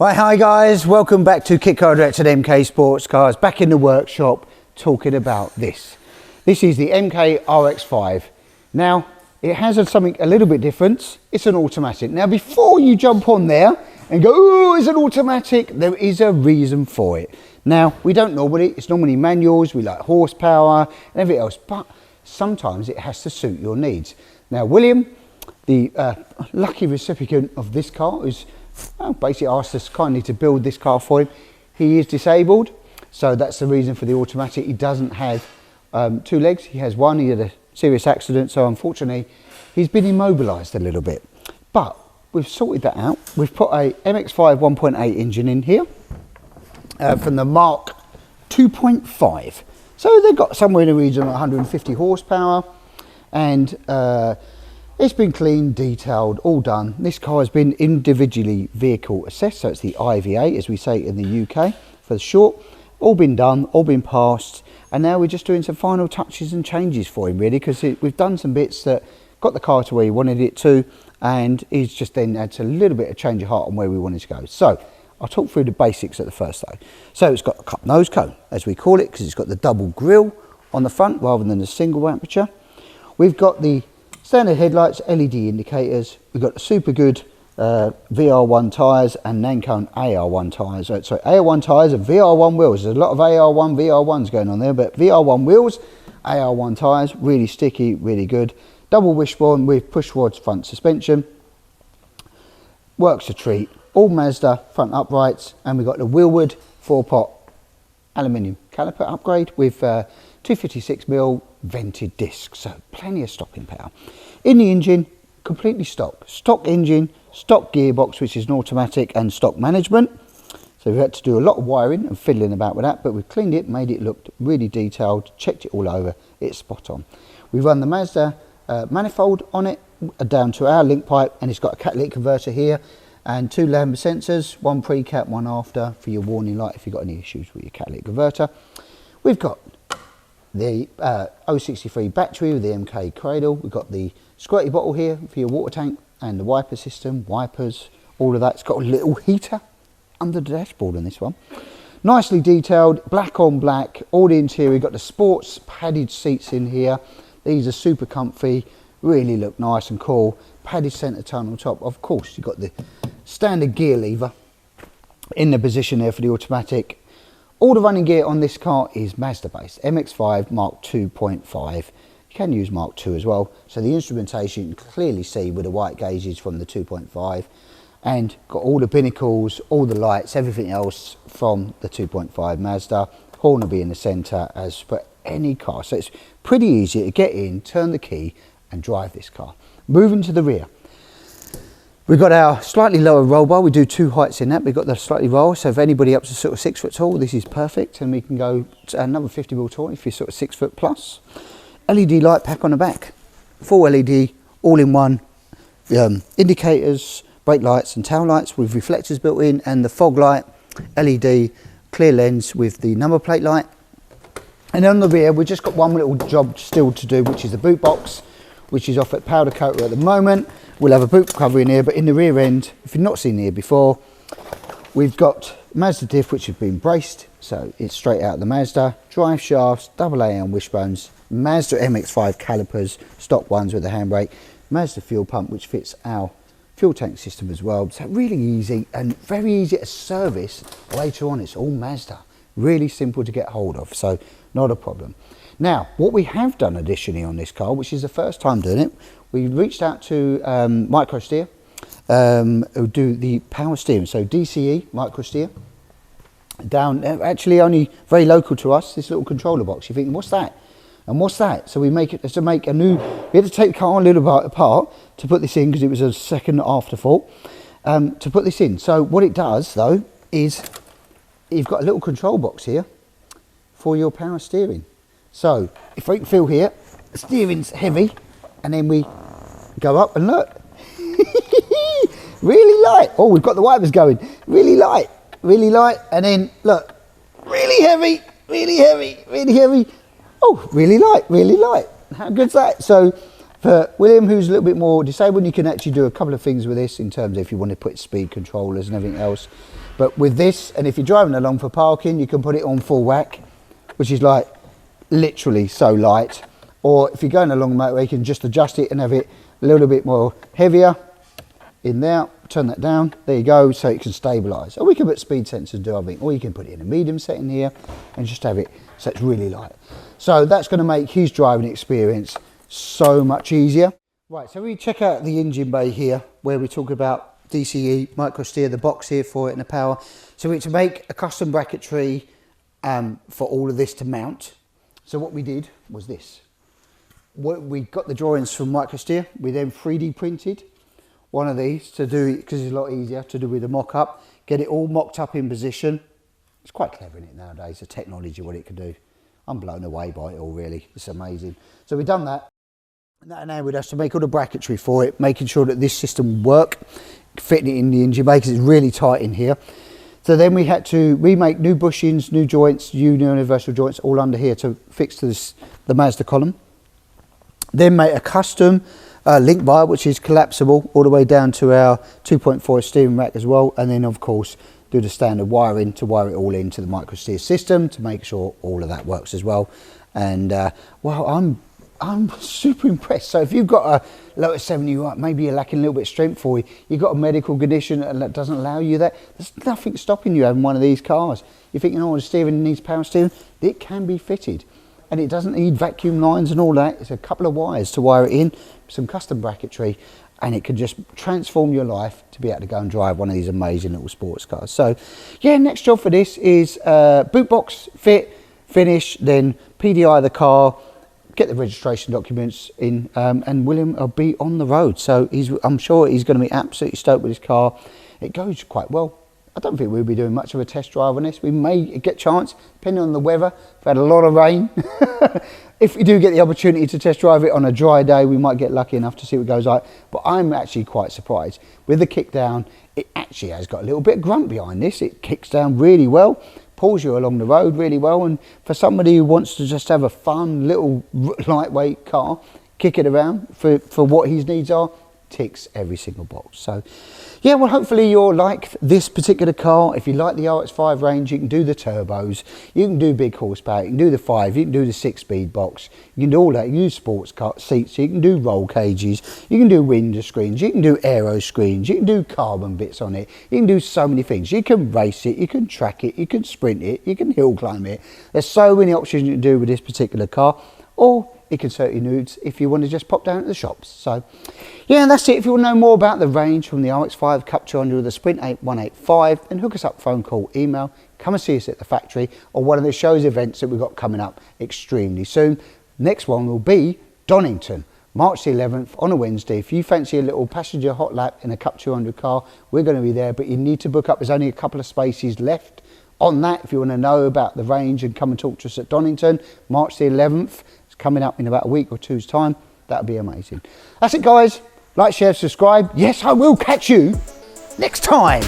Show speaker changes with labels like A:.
A: Right, hi guys, welcome back to Kit Car Direct at MK Sportscars, back in the workshop talking about this. This is the MK RX5. Now, it has something a little bit different. It's an automatic. Now, before you jump on there and go, oh, it's an automatic, there is a reason for it. Now, we don't normally, it's normally manuals, we like horsepower and everything else, but sometimes it has to suit your needs. Now, William, the lucky recipient of this car, is basically asked us kindly to build this car for him. He is disabled, so that's the reason for the automatic. He doesn't have two legs, he has one. He had a serious accident, so unfortunately he's been immobilised a little bit. But we've sorted that out. We've put a MX-5 1.8 engine in here from the Mark 2.5. So they've got somewhere in the region of 150 horsepower, and it's been cleaned, detailed, all done. This car has been individually vehicle assessed, so it's the IVA, as we say in the UK for the short. All been done, all been passed, and now we're just doing some final touches and changes for him, really, because we've done some bits that got the car to where he wanted it to, and he's just then had a little bit of change of heart on where we wanted to go. So I'll talk through the basics at the first though. So it's got a cup nose cone, as we call it, because it's got the double grille on the front rather than the single aperture. We've got the standard headlights, LED indicators. We've got the super good VR1 tyres and Nancone AR1 tyres. Sorry, AR1 tyres and VR1 wheels. There's a lot of AR1, VR1s going on there, but VR1 wheels, AR1 tyres, really sticky, really good. Double wishbone with push rods front suspension. Works a treat. All Mazda front uprights, and we've got the Wheelwood 4-pot aluminium caliper upgrade with 256mm vented discs, so plenty of stopping power. In the engine, completely stock engine, stock gearbox, which is an automatic, and stock management. So we've had to do a lot of wiring and fiddling about with that, but we've cleaned it, made it look really detailed, checked it all over, it's spot on. We run the Mazda manifold on it down to our link pipe, and it's got a catalytic converter here and two lambda sensors, one pre-cap, one after, for your warning light if you've got any issues with your catalytic converter. We've got the 063 battery with the MK cradle. We've got the squirty bottle here for your water tank, and the wiper system, wipers, all of that. It's got a little heater under the dashboard on this one. Nicely detailed, black on black, all the interior. We've got the sports padded seats in here. These are super comfy, really look nice and cool. Padded centre tunnel top. Of course, you've got the standard gear lever in the position there for the automatic. All the running gear on this car is Mazda based, MX-5 Mark 2.5. You can use Mark 2 as well. So the instrumentation you can clearly see with the white gauges from the 2.5, and got all the binnacles, all the lights, everything else from the 2.5 Mazda. Horn will be in the centre as for any car. So it's pretty easy to get in, turn the key and drive this car. Moving to the rear. We've got our slightly lower roll bar. We do two heights in that. We've got the slightly roll, so if anybody up to sort of 6 foot tall, this is perfect, and we can go to another 50mm tall if you're sort of 6 foot plus. LED light pack on the back, full LED, all in one. Indicators, brake lights and tail lights with reflectors built in, and the fog light, LED clear lens with the number plate light. And on the rear, we've just got one little job still to do, which is the boot box, which is off at powder coat at the moment. We'll have a boot cover in here, but in the rear end, if you've not seen here before, we've got Mazda diff, which has been braced, so it's straight out of the Mazda. Drive shafts, AA on wishbones, Mazda MX-5 calipers, stock ones with the handbrake, Mazda fuel pump, which fits our fuel tank system as well. So really easy and very easy to service later on. It's all Mazda. Really simple to get hold of, so not a problem. Now, what we have done additionally on this car, which is the first time doing it, we reached out to Microsteer, who do the power steering. So DCE, Microsteer, down, actually only very local to us, this little controller box. You're thinking, what's that? And what's that? So we make it to make a new, we had to take the car a little bit apart to put this in, because it was a second afterthought, to put this in. So what it does though, is you've got a little control box here for your power steering. So if you can feel here, the steering's heavy, and then we go up and look, really light. Oh, we've got the wipers going, really light, and then look, really heavy, really heavy, really heavy. Oh, really light. How good's that? So for William, who's a little bit more disabled, you can actually do a couple of things with this in terms of if you want to put speed controllers and everything else. But with this, and if you're driving along for parking, you can put it on full whack, which is like literally so light. Or if you're going along the motorway, you can just adjust it and have it a little bit more heavier in there. Turn that down, there you go, so it can stabilise. Or we can put speed sensors and do other things, or you can put it in a medium setting here and just have it so it's really light. So that's going to make his driving experience so much easier. Right, so we check out the engine bay here where we talk about DCE, Microsteer, the box here for it and the power. So we to make a custom bracketry for all of this to mount. So what we did was this. We got the drawings from Microsteer, we then 3D printed one of these to do it, because it's a lot easier to do with a mock-up, get it all mocked up in position. It's quite clever in it nowadays, the technology, what it can do. I'm blown away by it all, really. It's amazing. So we've done that. And that enabled us to make all the bracketry for it, making sure that this system would work, fitting it in the engine bay because it's really tight in here. So then we had to remake new bushings, new joints, universal joints all under here to fix to the Mazda column. Then make a custom link bar, which is collapsible all the way down to our 2.4 steering rack as well. And then of course do the standard wiring to wire it all into the Microsteer system to make sure all of that works as well. And well, I'm super impressed. So if you've got a Lotus 7, maybe you're lacking a little bit of strength for you, you've got a medical condition that doesn't allow you that, there's nothing stopping you having one of these cars. You're thinking, oh, the steering needs power steering. It can be fitted. And it doesn't need vacuum lines and all that. It's a couple of wires to wire it in, some custom bracketry, and it can just transform your life to be able to go and drive one of these amazing little sports cars. So yeah, next job for this is boot box, fit, finish, then PDI the car, get the registration documents in, and William will be on the road. So I'm sure he's going to be absolutely stoked with his car. It goes quite well. I don't think we'll be doing much of a test drive on this. We may get a chance, depending on the weather. We've had a lot of rain. If we do get the opportunity to test drive it on a dry day, we might get lucky enough to see what it goes like. But I'm actually quite surprised. With the kick down, it actually has got a little bit of grunt behind this. It kicks down really well, pulls you along the road really well. And for somebody who wants to just have a fun little lightweight car, kick it around for what his needs are, ticks every single box. So yeah, well, hopefully you'll like this particular car. If you like the RX-5 range, you can do the turbos, you can do big horsepower, you can do the 5, you can do the 6-speed box, you can do all that. You can do sports car seats, you can do roll cages, you can do window screens, you can do aero screens, you can do carbon bits on it, you can do so many things. You can race it, you can track it, you can sprint it, you can hill climb it. There's so many options you can do with this particular car. Or it can certainly nudes if you want to just pop down to the shops. So yeah, that's it. If you want to know more about the range from the RX-5 Cup 200 or the Sprint 8185, then hook us up, phone call, email, come and see us at the factory or one of the show's events that we've got coming up extremely soon. Next one will be Donington, March the 11th on a Wednesday. If you fancy a little passenger hot lap in a Cup 200 car, we're going to be there, but you need to book up. There's only a couple of spaces left on that. If you want to know about the range and come and talk to us at Donington, March the 11th, coming up in about a week or two's time. That'd be amazing. That's it, guys. Like, share, subscribe. Yes, I will catch you next time.